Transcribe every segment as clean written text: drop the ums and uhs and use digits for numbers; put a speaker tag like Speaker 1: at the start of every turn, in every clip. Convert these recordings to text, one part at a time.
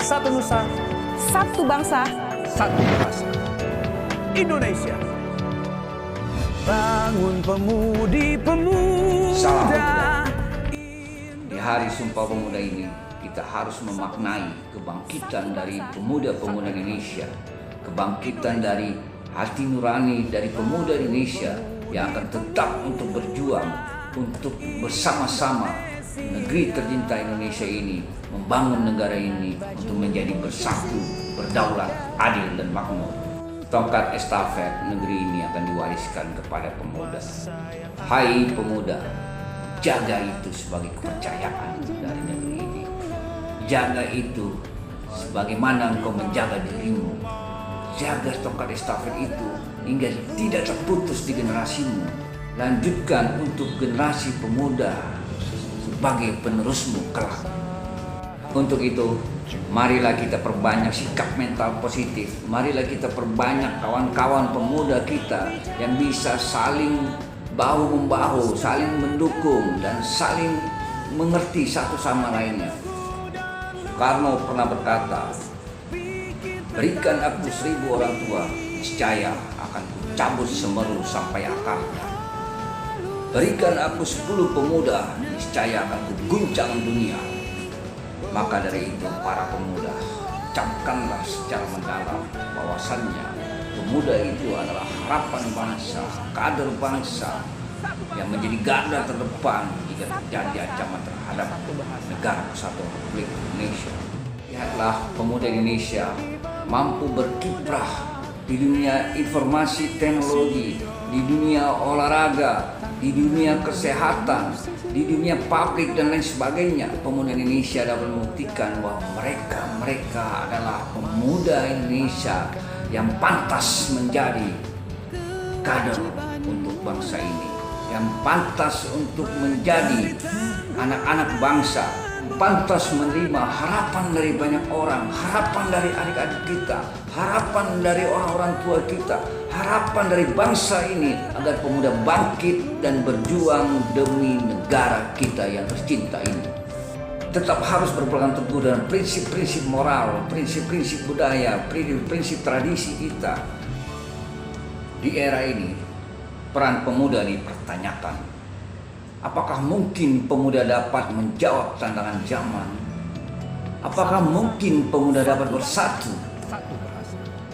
Speaker 1: Satu nusa,
Speaker 2: Satu bangsa,
Speaker 1: satu bahasa. Indonesia. Bangun pemuda.
Speaker 3: Di hari Sumpah Pemuda ini, kita harus memaknai kebangkitan dari pemuda-pemuda Indonesia, kebangkitan dari hati nurani dari pemuda Indonesia yang akan tetap untuk berjuang untuk bersama-sama negeri tercinta Indonesia ini, membangun negara ini untuk menjadi bersatu, berdaulat, adil dan makmur. Tongkat estafet negeri ini akan diwariskan kepada pemuda. Hai pemuda, jaga itu sebagai kepercayaan dari negeri ini. Jaga itu sebagaimana engkau menjaga dirimu. Jaga tongkat estafet itu hingga tidak terputus di generasimu. Lanjutkan untuk generasi pemuda sebagai penerusmu kelak. Untuk itu, marilah kita perbanyak sikap mental positif. Marilah kita perbanyak kawan-kawan pemuda kita yang bisa saling bahu-membahu, saling mendukung dan saling mengerti satu sama lainnya. Soekarno pernah berkata, berikan aku 1000 orang tua, niscaya akan kucabut semeru sampai akarnya. Berikan aku 10 pemuda, niscaya akan kuguncang dunia. Maka dari itu para pemuda, camkanlah secara mendalam bahwasannya pemuda itu adalah harapan bangsa, kader bangsa yang menjadi garda terdepan jika terjadi ancaman terhadap negara kesatuan Republik Indonesia. Lihatlah pemuda Indonesia mampu berkiprah di dunia informasi teknologi, di dunia olahraga, di dunia kesehatan, di dunia publik dan lain sebagainya. Pemuda Indonesia dapat membuktikan bahwa mereka adalah pemuda Indonesia yang pantas menjadi kader untuk bangsa ini, yang pantas untuk menjadi anak-anak bangsa, pantas menerima harapan dari banyak orang, harapan dari adik-adik kita, harapan dari orang-orang tua kita, harapan dari bangsa ini agar pemuda bangkit dan berjuang demi negara kita yang tercinta ini. Tetap harus berpegang teguh dengan prinsip-prinsip moral, prinsip-prinsip budaya, prinsip-prinsip tradisi kita. Di era ini, peran pemuda dipertanyakan. Apakah mungkin pemuda dapat menjawab tantangan zaman? Apakah mungkin pemuda dapat bersatu?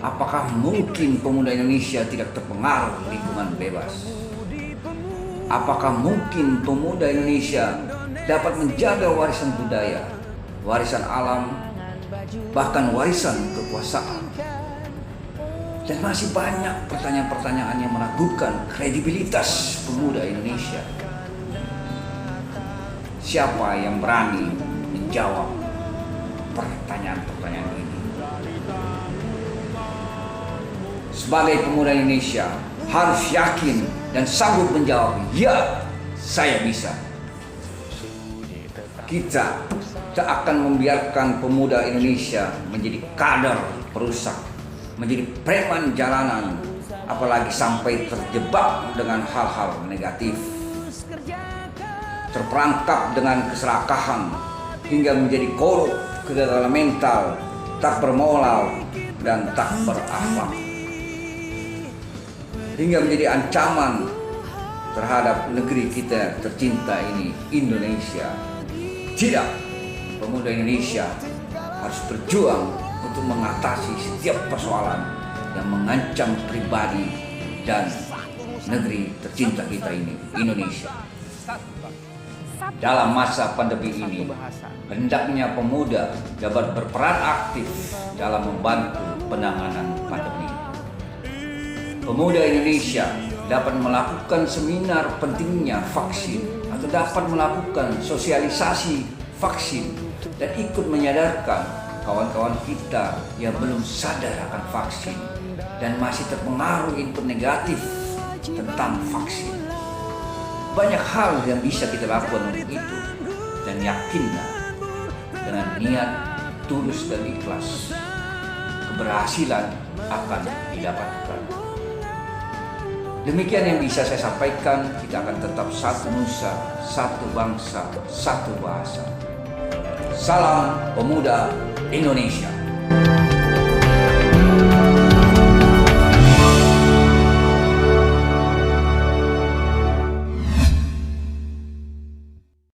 Speaker 3: Apakah mungkin pemuda Indonesia tidak terpengaruh lingkungan bebas? Apakah mungkin pemuda Indonesia dapat menjaga warisan budaya, warisan alam, bahkan warisan kekuasaan? Dan masih banyak pertanyaan-pertanyaan yang meragukan kredibilitas pemuda Indonesia. Siapa yang berani menjawab pertanyaan-pertanyaan ini? Sebagai pemuda Indonesia harus yakin dan sanggup menjawab, ya, saya bisa. Kita tak akan membiarkan pemuda Indonesia menjadi kader perusak, menjadi preman jalanan, apalagi sampai terjebak dengan hal-hal negatif, terperangkap dengan keserakahan, hingga menjadi korup, kegagalan mental, tak bermoral, dan tak berakhlak, hingga menjadi ancaman terhadap negeri kita tercinta ini, Indonesia. Tidak, pemuda Indonesia harus berjuang untuk mengatasi setiap persoalan yang mengancam pribadi dan negeri tercinta kita ini, Indonesia. Dalam masa pandemi ini, hendaknya pemuda dapat berperan aktif dalam membantu penanganan pandemi. Pemuda Indonesia dapat melakukan seminar pentingnya vaksin atau dapat melakukan sosialisasi vaksin dan ikut menyadarkan kawan-kawan kita yang belum sadar akan vaksin dan masih terpengaruh input negatif tentang vaksin. Banyak hal yang bisa kita lakukan untuk itu, dan yakinlah dengan niat tulus dan ikhlas, keberhasilan akan didapatkan. Demikian yang bisa saya sampaikan. Kita akan tetap satu nusa, satu bangsa, satu bahasa. Salam Pemuda Indonesia.